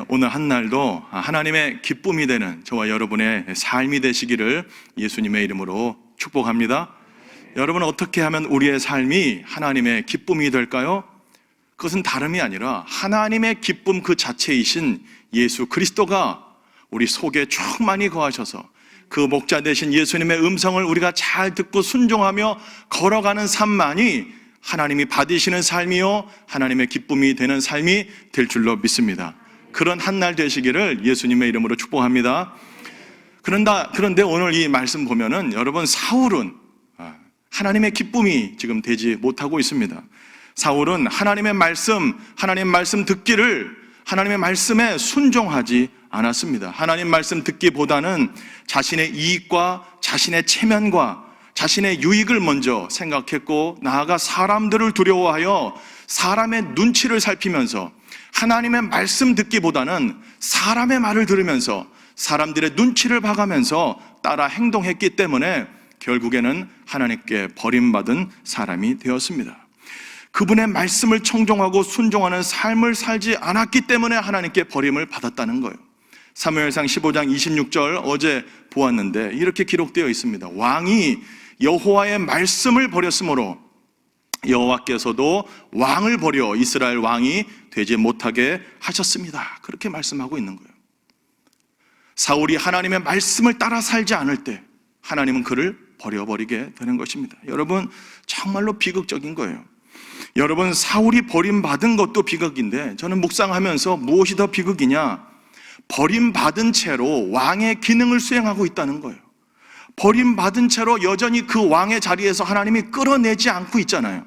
오늘 한 날도 하나님의 기쁨이 되는 저와 여러분의 삶이 되시기를 예수님의 이름으로 축복합니다. 여러분, 어떻게 하면 우리의 삶이 하나님의 기쁨이 될까요? 그것은 다름이 아니라 하나님의 기쁨 그 자체이신 예수 그리스도가 우리 속에 충만히 거하셔서 그 목자 되신 예수님의 음성을 우리가 잘 듣고 순종하며 걸어가는 삶만이 하나님이 받으시는 삶이요 하나님의 기쁨이 되는 삶이 될 줄로 믿습니다. 그런 한 날 되시기를 예수님의 이름으로 축복합니다. 그런데 오늘 이 말씀 보면은 여러분, 사울은 하나님의 기쁨이 지금 되지 못하고 있습니다. 사울은 하나님 말씀 듣기를 하나님의 말씀에 순종하지 않았습니다. 하나님 말씀 듣기보다는 자신의 이익과 자신의 체면과 자신의 유익을 먼저 생각했고, 나아가 사람들을 두려워하여 사람의 눈치를 살피면서 하나님의 말씀 듣기보다는 사람의 말을 들으면서 사람들의 눈치를 봐가면서 따라 행동했기 때문에 결국에는 하나님께 버림받은 사람이 되었습니다. 그분의 말씀을 청종하고 순종하는 삶을 살지 않았기 때문에 하나님께 버림을 받았다는 거예요. 사무엘상 15장 26절 어제 보았는데 이렇게 기록되어 있습니다. 왕이 여호와의 말씀을 버렸으므로 여호와께서도 왕을 버려 이스라엘 왕이 되지 못하게 하셨습니다. 그렇게 말씀하고 있는 거예요. 사울이 하나님의 말씀을 따라 살지 않을 때 하나님은 그를 버려버리게 되는 것입니다. 여러분, 정말로 비극적인 거예요. 여러분, 사울이 버림받은 것도 비극인데 저는 묵상하면서 무엇이 더 비극이냐, 버림받은 채로 왕의 기능을 수행하고 있다는 거예요. 버림받은 채로 여전히 그 왕의 자리에서 하나님이 끌어내지 않고 있잖아요.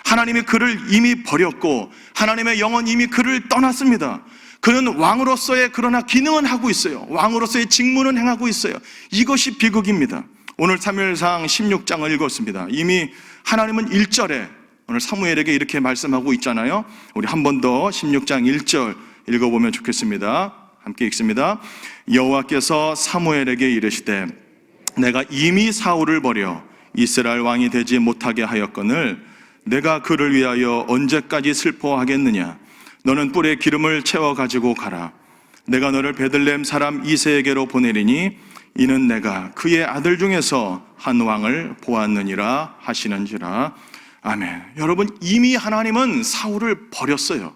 하나님이 그를 이미 버렸고 하나님의 영은 이미 그를 떠났습니다. 그는 왕으로서의 그러나 기능은 하고 있어요. 왕으로서의 직무는 행하고 있어요. 이것이 비극입니다. 오늘 사무엘상 16장을 읽었습니다. 이미 하나님은 1절에 오늘 사무엘에게 이렇게 말씀하고 있잖아요. 우리 한 번 더 16장 1절 읽어보면 좋겠습니다. 함께 읽습니다. 여호와께서 사무엘에게 이르시되 내가 이미 사울을 버려 이스라엘 왕이 되지 못하게 하였거늘 내가 그를 위하여 언제까지 슬퍼하겠느냐. 너는 뿔에 기름을 채워 가지고 가라. 내가 너를 베들레헴 사람 이새에게로 보내리니 이는 내가 그의 아들 중에서 한 왕을 보았느니라 하시는지라. 아멘. 여러분, 이미 하나님은 사울을 버렸어요.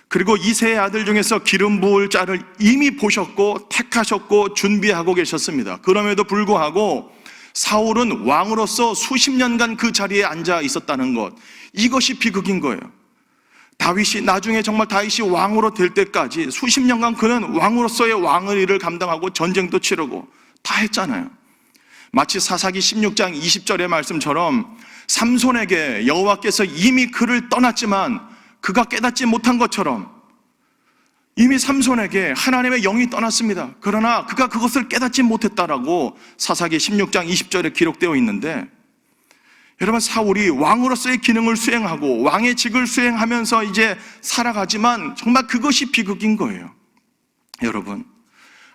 그리고 이새의 아들 중에서 기름 부을 자를 이미 보셨고 택하셨고 준비하고 계셨습니다. 그럼에도 불구하고 사울은 왕으로서 수십 년간 그 자리에 앉아 있었다는 것, 이것이 비극인 거예요. 나중에 정말 다윗이 왕으로 될 때까지 수십 년간 그는 왕으로서의 왕의 일을 감당하고 전쟁도 치르고 다 했잖아요. 마치 사사기 16장 20절의 말씀처럼 삼손에게 여호와께서 이미 그를 떠났지만 그가 깨닫지 못한 것처럼 이미 삼손에게 하나님의 영이 떠났습니다. 그러나 그가 그것을 깨닫지 못했다라고 사사기 16장 20절에 기록되어 있는데, 여러분, 사울이 왕으로서의 기능을 수행하고 왕의 직을 수행하면서 이제 살아가지만 정말 그것이 비극인 거예요. 여러분,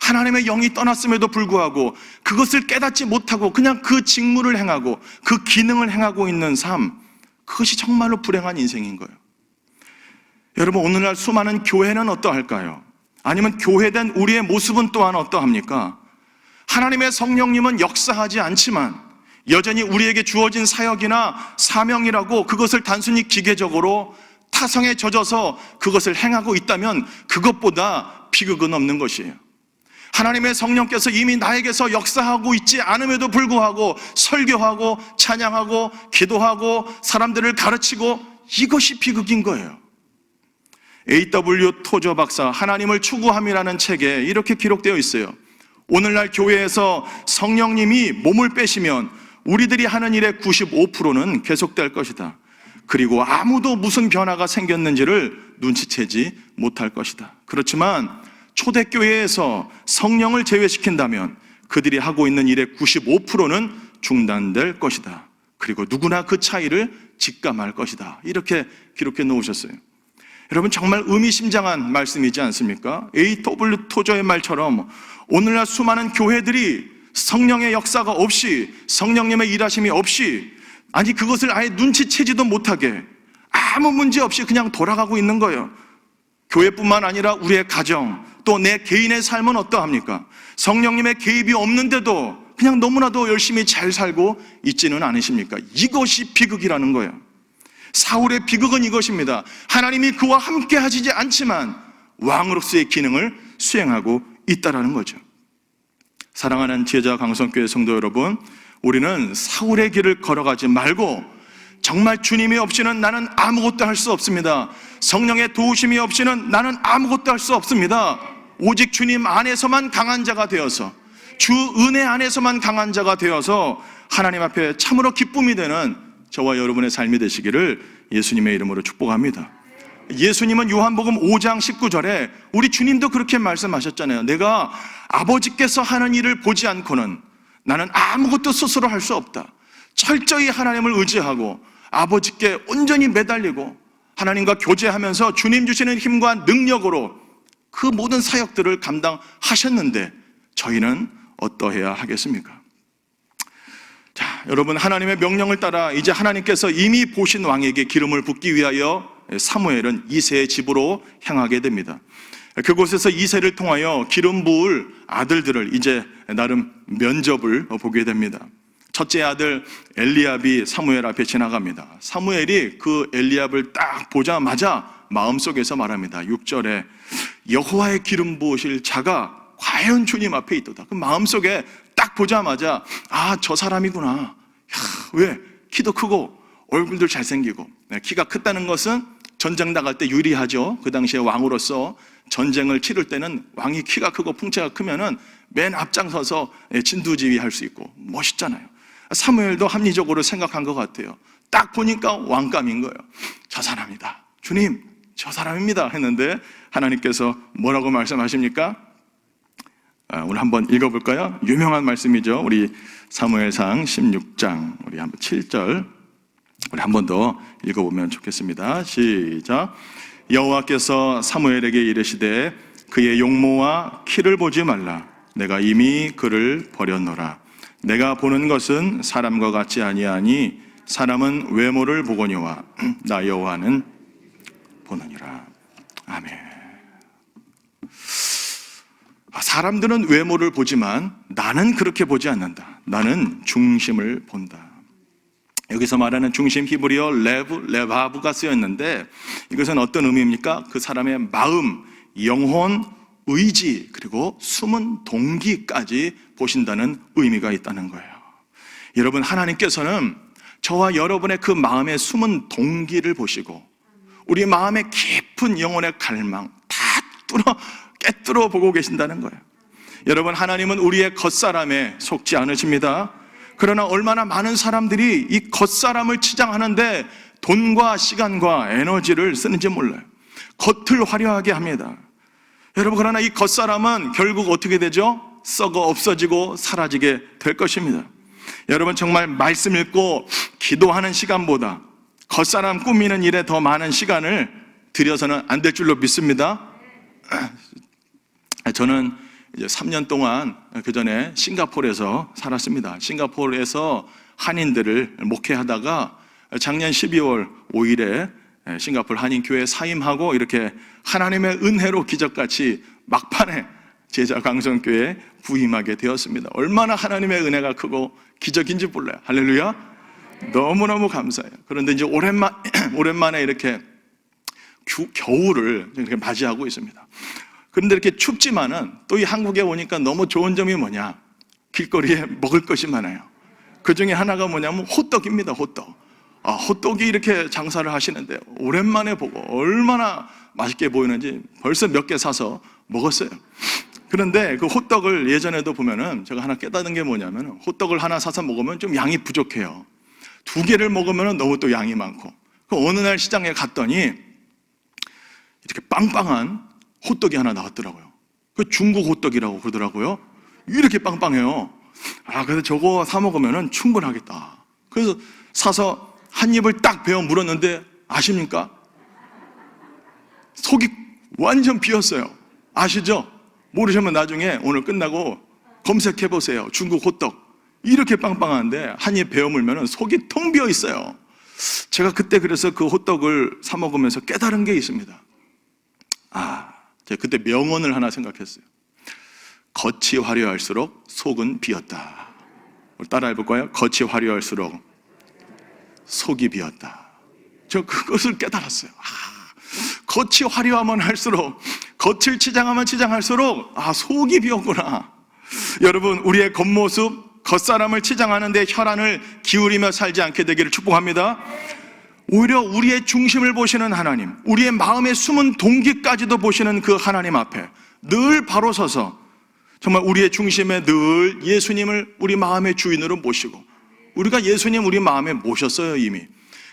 하나님의 영이 떠났음에도 불구하고 그것을 깨닫지 못하고 그냥 그 직무를 행하고 그 기능을 행하고 있는 삶, 그것이 정말로 불행한 인생인 거예요. 여러분, 오늘날 수많은 교회는 어떠할까요? 아니면 교회된 우리의 모습은 또한 어떠합니까? 하나님의 성령님은 역사하지 않지만 여전히 우리에게 주어진 사역이나 사명이라고 그것을 단순히 기계적으로 타성에 젖어서 그것을 행하고 있다면 그것보다 비극은 없는 것이에요. 하나님의 성령께서 이미 나에게서 역사하고 있지 않음에도 불구하고 설교하고 찬양하고 기도하고 사람들을 가르치고, 이것이 비극인 거예요. A.W. 토저 박사 하나님을 추구함이라는 책에 이렇게 기록되어 있어요. 오늘날 교회에서 성령님이 몸을 빼시면 우리들이 하는 일의 95%는 계속될 것이다. 그리고 아무도 무슨 변화가 생겼는지를 눈치채지 못할 것이다. 그렇지만 초대교회에서 성령을 제외시킨다면 그들이 하고 있는 일의 95%는 중단될 것이다. 그리고 누구나 그 차이를 직감할 것이다. 이렇게 기록해 놓으셨어요. 여러분, 정말 의미심장한 말씀이지 않습니까? A.W. 토저의 말처럼 오늘날 수많은 교회들이 성령의 역사가 없이, 성령님의 일하심이 없이, 아니 그것을 아예 눈치채지도 못하게 아무 문제 없이 그냥 돌아가고 있는 거예요. 교회뿐만 아니라 우리의 가정, 또 내 개인의 삶은 어떠합니까? 성령님의 개입이 없는데도 그냥 너무나도 열심히 잘 살고 있지는 않으십니까? 이것이 비극이라는 거예요. 사울의 비극은 이것입니다. 하나님이 그와 함께 하시지 않지만 왕으로서의 기능을 수행하고 있다는 거죠. 사랑하는 지혜자 강성교회 성도 여러분, 우리는 사울의 길을 걸어가지 말고 정말 주님이 없이는 나는 아무것도 할 수 없습니다. 성령의 도우심이 없이는 나는 아무것도 할 수 없습니다. 오직 주님 안에서만 강한 자가 되어서, 주 은혜 안에서만 강한 자가 되어서 하나님 앞에 참으로 기쁨이 되는 저와 여러분의 삶이 되시기를 예수님의 이름으로 축복합니다. 예수님은 요한복음 5장 19절에 우리 주님도 그렇게 말씀하셨잖아요. 내가 아버지께서 하는 일을 보지 않고는 나는 아무것도 스스로 할 수 없다. 철저히 하나님을 의지하고 아버지께 온전히 매달리고 하나님과 교제하면서 주님 주시는 힘과 능력으로 그 모든 사역들을 감당하셨는데 저희는 어떠해야 하겠습니까? 자, 여러분, 하나님의 명령을 따라 이제 하나님께서 이미 보신 왕에게 기름을 붓기 위하여 사무엘은 이새의 집으로 향하게 됩니다. 그곳에서 이새를 통하여 기름 부을 아들들을 이제 나름 면접을 보게 됩니다. 첫째 아들 엘리압이 사무엘 앞에 지나갑니다. 사무엘이 그 엘리압을 딱 보자마자 마음속에서 말합니다. 6절에 여호와의 기름 부으실 자가 과연 주님 앞에 있도다. 그 마음속에 딱 보자마자 저 사람이구나. 왜? 키도 크고 얼굴도 잘생기고. 키가 크다는 것은 전쟁 나갈 때 유리하죠. 그 당시에 왕으로서 전쟁을 치를 때는 왕이 키가 크고 풍채가 크면은 맨 앞장서서 진두지휘할 수 있고 멋있잖아요. 사무엘도 합리적으로 생각한 것 같아요. 딱 보니까 왕감인 거예요. 저 사람이다. 주님, 저 사람입니다. 했는데 하나님께서 뭐라고 말씀하십니까? 오늘 한번 읽어볼까요? 유명한 말씀이죠. 우리 사무엘상 16장 우리 한번 7절 우리 한 번 더 읽어보면 좋겠습니다. 시작. 여호와께서 사무엘에게 이르시되 그의 용모와 키를 보지 말라. 내가 이미 그를 버렸노라. 내가 보는 것은 사람과 같지 아니하니 사람은 외모를 보거니와 나 여호와는 보느니라. 아멘. 사람들은 외모를 보지만 나는 그렇게 보지 않는다. 나는 중심을 본다. 여기서 말하는 중심 히브리어 레바브가 쓰였는데 이것은 어떤 의미입니까? 그 사람의 마음, 영혼, 의지 그리고 숨은 동기까지 보신다는 의미가 있다는 거예요. 여러분, 하나님께서는 저와 여러분의 그 마음의 숨은 동기를 보시고 우리 마음의 깊은 영혼의 갈망 다 깨뚫어 보고 계신다는 거예요. 여러분, 하나님은 우리의 겉사람에 속지 않으십니다. 그러나 얼마나 많은 사람들이 이 겉사람을 치장하는데 돈과 시간과 에너지를 쓰는지 몰라요. 겉을 화려하게 합니다. 여러분, 그러나 이 겉사람은 결국 어떻게 되죠? 썩어 없어지고 사라지게 될 것입니다. 여러분, 정말 말씀 읽고 기도하는 시간보다 겉사람 꾸미는 일에 더 많은 시간을 들여서는 안 될 줄로 믿습니다. 저는 이제 3년 동안 그 전에 싱가포르에서 살았습니다. 싱가포르에서 한인들을 목회하다가 작년 12월 5일에 싱가포르 한인교회 사임하고 이렇게 하나님의 은혜로 기적같이 막판에 제자 강성교회에 부임하게 되었습니다. 얼마나 하나님의 은혜가 크고 기적인지 몰라요. 할렐루야. 너무너무 감사해요. 그런데 이제 오랜만에 이렇게 겨울을 이렇게 맞이하고 있습니다. 그런데 이렇게 춥지만은 또 이 한국에 오니까 너무 좋은 점이 뭐냐? 길거리에 먹을 것이 많아요. 그 중에 하나가 뭐냐면 호떡입니다. 호떡. 호떡이 이렇게 장사를 하시는데 오랜만에 보고 얼마나 맛있게 보이는지 벌써 몇 개 사서 먹었어요. 그런데 그 호떡을 예전에도 보면은 제가 하나 깨닫은 게 뭐냐면 호떡을 하나 사서 먹으면 좀 양이 부족해요. 2개를 먹으면 너무 또 양이 많고. 그 어느 날 시장에 갔더니 이렇게 빵빵한 호떡이 하나 나왔더라고요. 그 중국 호떡이라고 그러더라고요. 이렇게 빵빵해요. 그래서 저거 사 먹으면 충분하겠다. 그래서 사서 한 입을 딱 베어 물었는데 아십니까? 속이 완전 비었어요. 아시죠? 모르시면 나중에 오늘 끝나고 검색해 보세요. 중국 호떡. 이렇게 빵빵한데 한 입 베어 물면 속이 텅 비어 있어요. 제가 그때 그래서 그 호떡을 사 먹으면서 깨달은 게 있습니다. 제가 그때 명언을 하나 생각했어요. 겉이 화려할수록 속은 비었다. 따라 해볼까요? 겉이 화려할수록 속이 비었다. 저 그것을 깨달았어요. 겉이 화려하면 할수록, 겉을 치장하면 치장할수록 속이 비었구나. 여러분, 우리의 겉모습, 겉사람을 치장하는데 혈안을 기울이며 살지 않게 되기를 축복합니다. 오히려 우리의 중심을 보시는 하나님, 우리의 마음의 숨은 동기까지도 보시는 그 하나님 앞에 늘 바로 서서 정말 우리의 중심에 늘 예수님을 우리 마음의 주인으로 모시고, 우리가 예수님 우리 마음에 모셨어요 이미.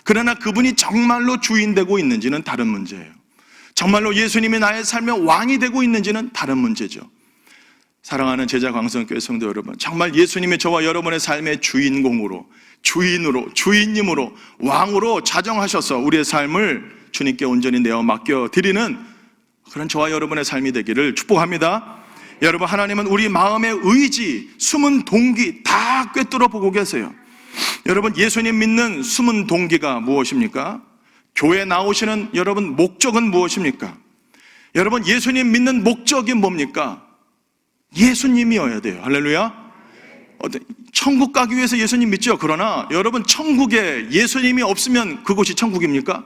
그러나 그분이 정말로 주인 되고 있는지는 다른 문제예요. 정말로 예수님이 나의 삶의 왕이 되고 있는지는 다른 문제죠. 사랑하는 제자광성교회 성도 여러분, 정말 예수님이 저와 여러분의 삶의 주인공으로, 주인으로, 주인님으로, 왕으로 자정하셔서 우리의 삶을 주님께 온전히 내어 맡겨드리는 그런 저와 여러분의 삶이 되기를 축복합니다. 여러분, 하나님은 우리 마음의 의지, 숨은 동기 다 꿰뚫어 보고 계세요. 여러분, 예수님 믿는 숨은 동기가 무엇입니까? 교회 나오시는 여러분 목적은 무엇입니까? 여러분, 예수님 믿는 목적이 뭡니까? 예수님이어야 돼요. 할렐루야. 천국 가기 위해서 예수님 믿죠. 그러나 여러분, 천국에 예수님이 없으면 그곳이 천국입니까?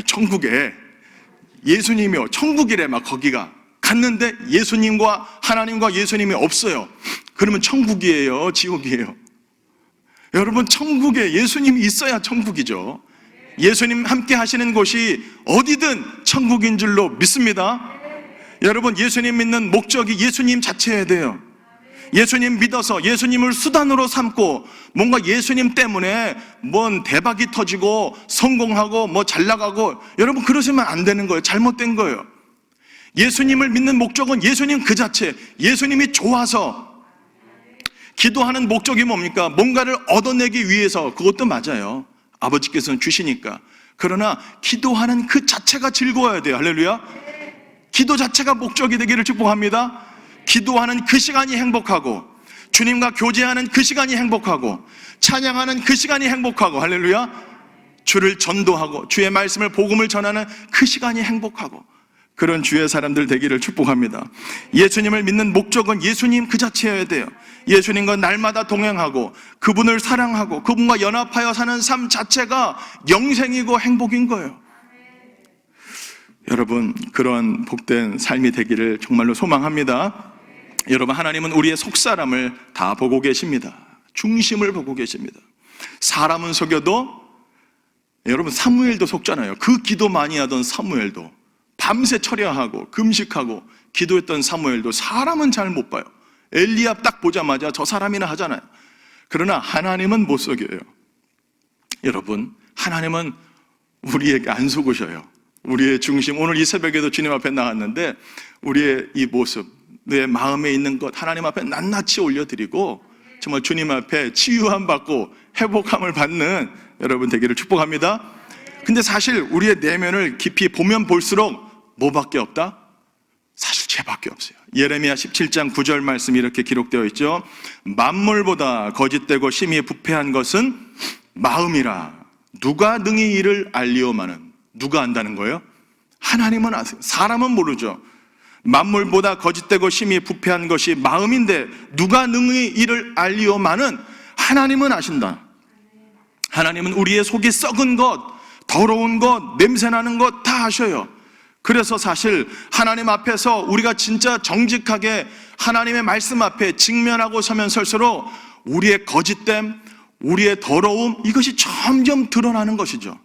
천국에 예수님이요, 천국이래. 막 거기가 갔는데 예수님과 하나님과 예수님이 없어요. 그러면 천국이에요, 지옥이에요? 여러분, 천국에 예수님이 있어야 천국이죠. 예수님 함께 하시는 곳이 어디든 천국인 줄로 믿습니다. 여러분, 예수님 믿는 목적이 예수님 자체여야 돼요. 예수님 믿어서 예수님을 수단으로 삼고 뭔가 예수님 때문에 뭔 대박이 터지고 성공하고 뭐 잘 나가고, 여러분 그러시면 안 되는 거예요. 잘못된 거예요. 예수님을 믿는 목적은 예수님 그 자체, 예수님이 좋아서. 기도하는 목적이 뭡니까? 뭔가를 얻어내기 위해서. 그것도 맞아요. 아버지께서는 주시니까. 그러나 기도하는 그 자체가 즐거워야 돼요. 할렐루야. 기도 자체가 목적이 되기를 축복합니다. 기도하는 그 시간이 행복하고, 주님과 교제하는 그 시간이 행복하고, 찬양하는 그 시간이 행복하고, 할렐루야. 주를 전도하고 주의 말씀을, 복음을 전하는 그 시간이 행복하고, 그런 주의 사람들 되기를 축복합니다. 예수님을 믿는 목적은 예수님 그 자체여야 돼요. 예수님과 날마다 동행하고 그분을 사랑하고 그분과 연합하여 사는 삶 자체가 영생이고 행복인 거예요. 여러분, 그런 복된 삶이 되기를 정말로 소망합니다. 여러분, 하나님은 우리의 속사람을 다 보고 계십니다. 중심을 보고 계십니다. 사람은 속여도, 여러분 사무엘도 속잖아요. 그 기도 많이 하던 사무엘도, 밤새 철야하고 금식하고 기도했던 사무엘도 사람은 잘 못 봐요. 엘리압 딱 보자마자 저 사람이나 하잖아요. 그러나 하나님은 못 속여요. 여러분, 하나님은 우리에게 안 속으셔요. 우리의 중심, 오늘 이 새벽에도 주님 앞에 나왔는데 우리의 이 모습, 내 마음에 있는 것 하나님 앞에 낱낱이 올려드리고 정말 주님 앞에 치유함 받고 회복함을 받는 여러분 되기를 축복합니다. 근데 사실 우리의 내면을 깊이 보면 볼수록 뭐밖에 없다? 사실 죄밖에 없어요. 예레미야 17장 9절 말씀이 이렇게 기록되어 있죠. 만물보다 거짓되고 심히 부패한 것은 마음이라. 누가 능히 이를 알리오마는. 누가 안다는 거예요? 하나님은 아세요. 사람은 모르죠. 만물보다 거짓되고 심히 부패한 것이 마음인데 누가 능히 이를 알리오마는. 하나님은 아신다. 하나님은 우리의 속이 썩은 것, 더러운 것, 냄새나는 것 다 아셔요. 그래서 사실 하나님 앞에서 우리가 진짜 정직하게 하나님의 말씀 앞에 직면하고 서면 설수록 우리의 거짓됨, 우리의 더러움, 이것이 점점 드러나는 것이죠.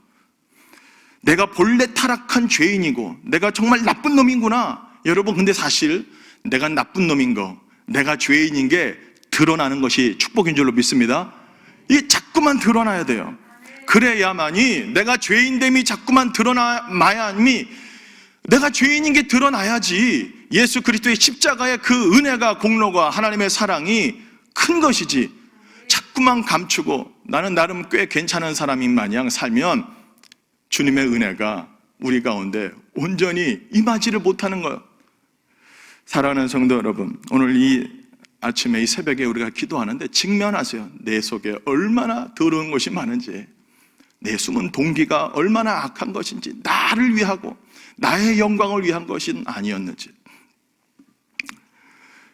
내가 본래 타락한 죄인이고 내가 정말 나쁜 놈이구나. 여러분, 근데 사실 내가 나쁜 놈인 거, 내가 죄인인 게 드러나는 것이 축복인 줄로 믿습니다. 이게 자꾸만 드러나야 돼요. 그래야만이, 내가 죄인됨이 자꾸만 드러나야만이, 내가 죄인인 게 드러나야지 예수 그리스도의 십자가의 그 은혜가, 공로가, 하나님의 사랑이 큰 것이지, 자꾸만 감추고 나는 나름 꽤 괜찮은 사람인 마냥 살면 주님의 은혜가 우리 가운데 온전히 임하지를 못하는 거예요. 사랑하는 성도 여러분, 오늘 이 아침에 이 새벽에 우리가 기도하는데 직면하세요. 내 속에 얼마나 더러운 것이 많은지, 내 숨은 동기가 얼마나 악한 것인지, 나를 위하고 나의 영광을 위한 것은 아니었는지.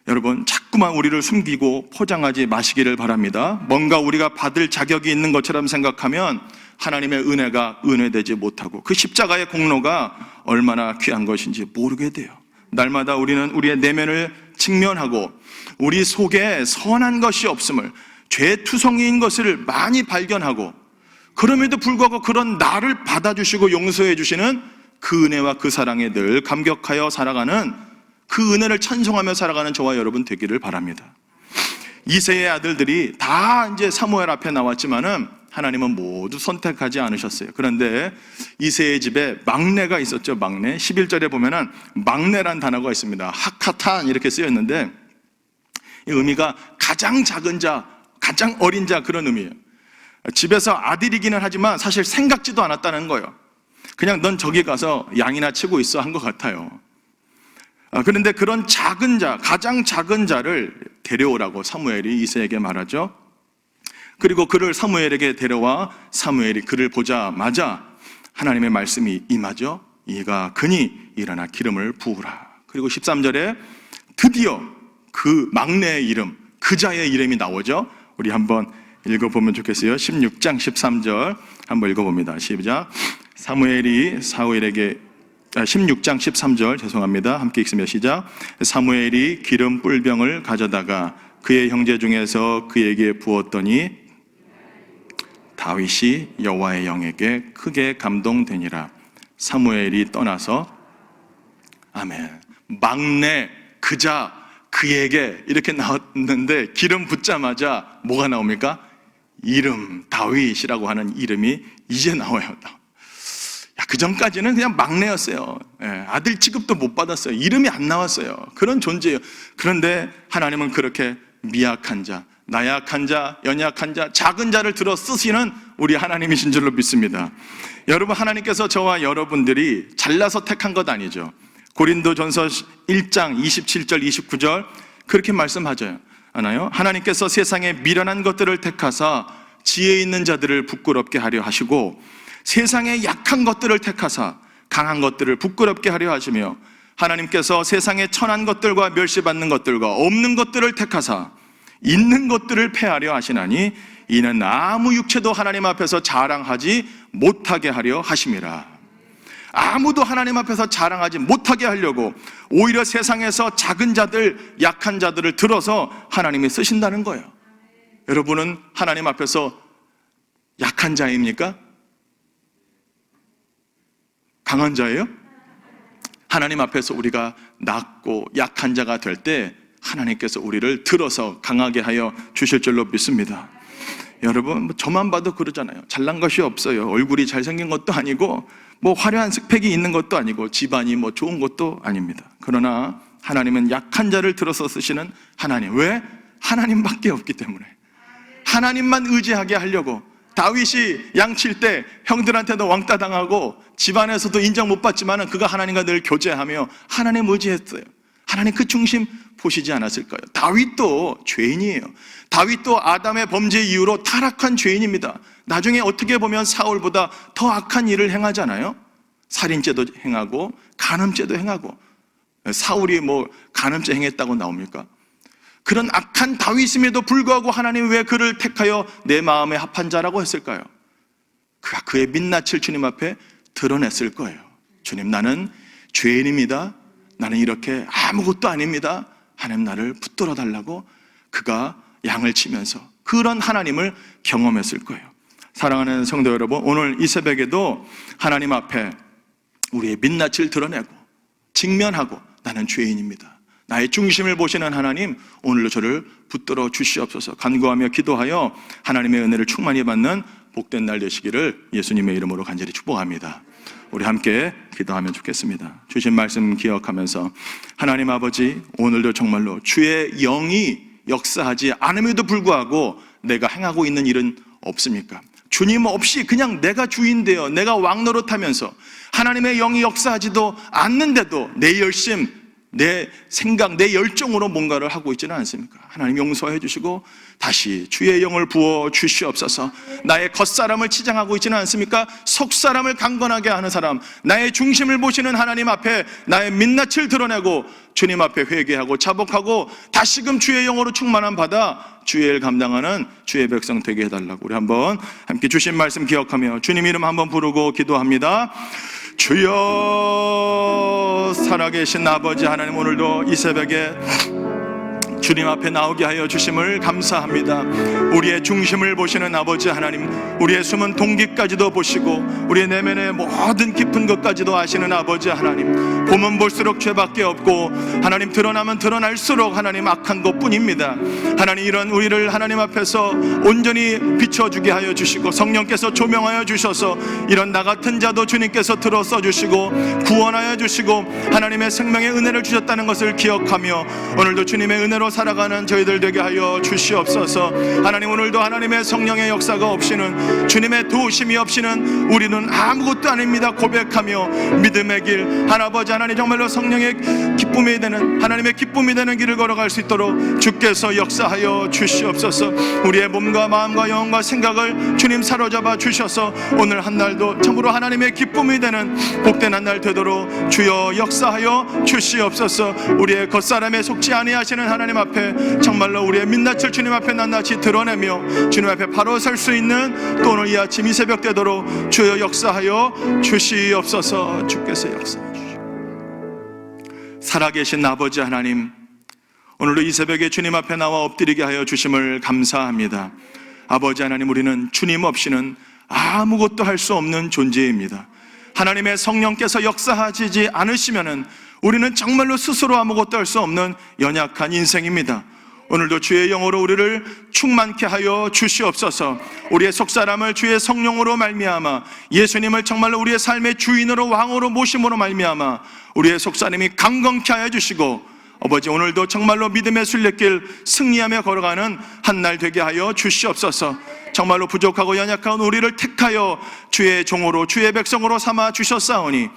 여러분, 자꾸만 우리를 숨기고 포장하지 마시기를 바랍니다. 뭔가 우리가 받을 자격이 있는 것처럼 생각하면 하나님의 은혜가 은혜되지 못하고 그 십자가의 공로가 얼마나 귀한 것인지 모르게 돼요. 날마다 우리는 우리의 내면을 직면하고 우리 속에 선한 것이 없음을, 죄투성이인 것을 많이 발견하고, 그럼에도 불구하고 그런 나를 받아주시고 용서해 주시는 그 은혜와 그 사랑에 늘 감격하여 살아가는, 그 은혜를 찬송하며 살아가는 저와 여러분 되기를 바랍니다. 이새의 아들들이 다 이제 사무엘 앞에 나왔지만은 하나님은 모두 선택하지 않으셨어요. 그런데 이새의 집에 막내가 있었죠. 막내. 11절에 보면은 막내란 단어가 있습니다. 하카탄 이렇게 쓰여 있는데, 이 의미가 가장 작은 자, 가장 어린 자, 그런 의미예요. 집에서 아들이기는 하지만 사실 생각지도 않았다는 거예요. 그냥 넌 저기 가서 양이나 치고 있어 한 것 같아요. 그런데 그런 작은 자, 가장 작은 자를 데려오라고 사무엘이 이새에게 말하죠. 그리고 그를 사무엘에게 데려와 사무엘이 그를 보자마자 하나님의 말씀이 임하죠. 이가 그니 일어나 기름을 부으라. 그리고 13절에 드디어 그 막내의 이름, 그 자의 이름이 나오죠. 우리 한번 읽어보면 좋겠어요. 16장 13절 한번 읽어봅니다. 시작. 사무엘이 사무엘에게 16장 13절 죄송합니다. 함께 읽습니다. 시작. 사무엘이 기름 뿔병을 가져다가 그의 형제 중에서 그에게 부었더니 다윗이 여호와의 영에게 크게 감동되니라. 사무엘이 떠나서, 아멘. 막내 그자 그에게 이렇게 나왔는데 기름 붓자마자 뭐가 나옵니까? 이름, 다윗이라고 하는 이름이 이제 나와요. 그 전까지는 그냥 막내였어요. 아들 취급도 못 받았어요. 이름이 안 나왔어요. 그런 존재예요. 그런데 하나님은 그렇게 미약한 자, 나약한 자, 연약한 자, 작은 자를 들어 쓰시는 우리 하나님이신 줄로 믿습니다. 여러분, 하나님께서 저와 여러분들이 잘나서 택한 것 아니죠. 고린도전서 1장 27절 29절 그렇게 말씀하잖아요. 하나님께서 세상에 미련한 것들을 택하사 지혜 있는 자들을 부끄럽게 하려 하시고, 세상의 약한 것들을 택하사 강한 것들을 부끄럽게 하려 하시며, 하나님께서 세상의 천한 것들과 멸시받는 것들과 없는 것들을 택하사 있는 것들을 폐하려 하시나니 이는 아무 육체도 하나님 앞에서 자랑하지 못하게 하려 하심이라. 아무도 하나님 앞에서 자랑하지 못하게 하려고 오히려 세상에서 작은 자들, 약한 자들을 들어서 하나님이 쓰신다는 거예요. 여러분은 하나님 앞에서 약한 자입니까? 강한 자예요? 하나님 앞에서 우리가 낮고 약한 자가 될 때 하나님께서 우리를 들어서 강하게 하여 주실 줄로 믿습니다. 여러분, 저만 봐도 그러잖아요. 잘난 것이 없어요. 얼굴이 잘생긴 것도 아니고 화려한 스펙이 있는 것도 아니고 집안이 좋은 것도 아닙니다. 그러나 하나님은 약한 자를 들어서 쓰시는 하나님. 왜? 하나님밖에 없기 때문에. 하나님만 의지하게 하려고. 다윗이 양칠 때 형들한테도 왕따 당하고 집안에서도 인정 못 받지만 그가 하나님과 늘 교제하며 하나님 의지했어요. 하나님 그 중심 보시지 않았을까요? 다윗도 죄인이에요. 다윗도 아담의 범죄 이후로 타락한 죄인입니다. 나중에 어떻게 보면 사울보다 더 악한 일을 행하잖아요. 살인죄도 행하고 간음죄도 행하고. 사울이 간음죄 행했다고 나옵니까? 그런 악한 다윗임에도 불구하고 하나님 왜 그를 택하여 내 마음에 합한 자라고 했을까요? 그가 그의 민낯을 주님 앞에 드러냈을 거예요. 주님, 나는 죄인입니다. 나는 이렇게 아무것도 아닙니다. 하나님 나를 붙들어 달라고 그가 양을 치면서 그런 하나님을 경험했을 거예요. 사랑하는 성도 여러분, 오늘 이 새벽에도 하나님 앞에 우리의 민낯을 드러내고 직면하고 나는 죄인입니다. 나의 중심을 보시는 하나님, 오늘도 저를 붙들어 주시옵소서. 간구하며 기도하여 하나님의 은혜를 충만히 받는 복된 날 되시기를 예수님의 이름으로 간절히 축복합니다. 우리 함께 기도하면 좋겠습니다. 주신 말씀 기억하면서, 하나님 아버지, 오늘도 정말로 주의 영이 역사하지 않음에도 불구하고 내가 행하고 있는 일은 없습니까? 주님 없이 그냥 내가 주인되어 내가 왕노릇하면서 하나님의 영이 역사하지도 않는데도 내 열심, 내 생각, 내 열정으로 뭔가를 하고 있지는 않습니까? 하나님 용서해 주시고 다시 주의 영을 부어 주시옵소서. 나의 겉사람을 치장하고 있지는 않습니까? 속사람을 강건하게 하는 사람, 나의 중심을 보시는 하나님 앞에 나의 민낯을 드러내고 주님 앞에 회개하고 자복하고 다시금 주의 영으로 충만함 받아 주의 일 감당하는 주의 백성 되게 해달라고 우리 한번 함께 주신 말씀 기억하며 주님 이름 한번 부르고 기도합니다. 주여, 살아계신 아버지 하나님, 오늘도 이 새벽에 주님 앞에 나오게 하여 주심을 감사합니다. 우리의 중심을 보시는 아버지 하나님, 우리의 숨은 동기까지도 보시고 우리의 내면의 모든 깊은 것까지도 아시는 아버지 하나님, 보면 볼수록 죄밖에 없고 하나님 드러나면 드러날수록 하나님 악한 것뿐입니다. 하나님, 이런 우리를 하나님 앞에서 온전히 비춰주게 하여 주시고 성령께서 조명하여 주셔서 이런 나 같은 자도 주님께서 들어 써주시고 구원하여 주시고 하나님의 생명의 은혜를 주셨다는 것을 기억하며 오늘도 주님의 은혜로 살아가는 저희들 되게 하여 주시옵소서. 하나님, 오늘도 하나님의 성령의 역사가 없이는, 주님의 도우심이 없이는 우리는 아무것도 아닙니다 고백하며 믿음의 길, 아버지 하나님, 정말로 성령의 기쁨이 되는, 하나님의 기쁨이 되는 길을 걸어갈 수 있도록 주께서 역사하여 주시옵소서. 우리의 몸과 마음과 영혼과 생각을 주님 사로잡아 주셔서 오늘 한 날도 참으로 하나님의 기쁨이 되는 복된 한 날 되도록 주여 역사하여 주시옵소서. 우리의 겉사람에 속지 아니하시는 하나님 앞에 정말로 우리의 민낯을 주님 앞에 낱낱이 드러내며 주님 앞에 바로 설 수 있는 또 오늘 이 아침 이 새벽 되도록 주여 역사하여 주시옵소서. 주께서 역사해 주시옵소서. 살아계신 아버지 하나님, 오늘도 이 새벽에 주님 앞에 나와 엎드리게 하여 주심을 감사합니다. 아버지 하나님, 우리는 주님 없이는 아무것도 할 수 없는 존재입니다. 하나님의 성령께서 역사하시지 않으시면은 우리는 정말로 스스로 아무것도 할 수 없는 연약한 인생입니다. 오늘도 주의 영으로 우리를 충만케 하여 주시옵소서. 우리의 속사람을 주의 성령으로 말미암아 예수님을 정말로 우리의 삶의 주인으로 왕으로 모심으로 말미암아 우리의 속사람이 강건케 하여 주시고 아버지, 오늘도 정말로 믿음의 순례길 승리하며 걸어가는 한 날 되게 하여 주시옵소서. 정말로 부족하고 연약한 우리를 택하여 주의 종으로 주의 백성으로 삼아 주셨사오니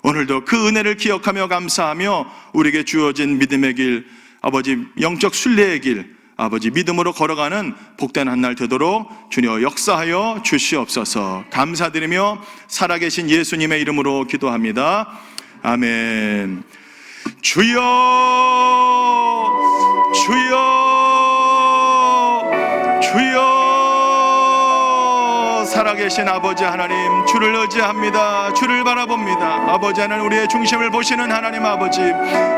오늘도 그 은혜를 기억하며 감사하며 우리에게 주어진 믿음의 길, 아버지 영적 순례의 길, 아버지 믿음으로 걸어가는 복된 한 날 되도록 주여 역사하여 주시옵소서. 감사드리며 살아계신 예수님의 이름으로 기도합니다. 아멘. 주여, 주여, 주여. 살아계신 아버지 하나님, 주를 의지합니다. 주를 바라봅니다. 아버지 하나님, 우리의 중심을 보시는 하나님 아버지,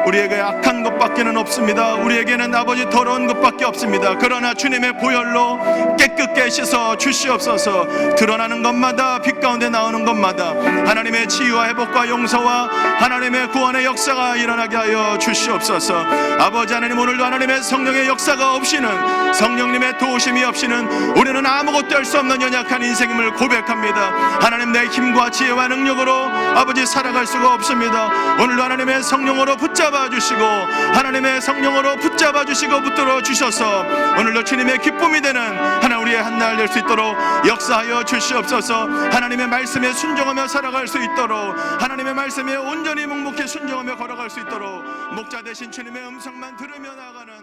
우리에게 악한 것밖에는 없습니다. 우리에게는 아버지 더러운 것밖에 없습니다. 그러나 주님의 보혈로 깨끗게 씻어 주시옵소서. 드러나는 것마다, 빛 가운데 나오는 것마다 하나님의 치유와 회복과 용서와 하나님의 구원의 역사가 일어나게 하여 주시옵소서. 아버지 하나님, 오늘도 하나님의 성령의 역사가 없이는, 성령님의 도우심이 없이는 우리는 아무것도 할 수 없는 연약한 인생임을 고백합니다. 하나님, 내 힘과 지혜와 능력으로 아버지 살아갈 수가 없습니다. 오늘도 하나님의 성령으로 붙잡아 주시고 하나님의 성령으로 붙잡아 주시고 붙들어 주셔서 오늘도 주님의 기쁨이 되는 하나님 우리의 한 날 될 수 있도록 역사하여 주시옵소서. 하나님의 말씀에 순종하며 살아갈 수 있도록, 하나님의 말씀에 온전히 묵묵히 순종하며 걸어갈 수 있도록 목자 되신 주님의 음성만 들으며 나아가는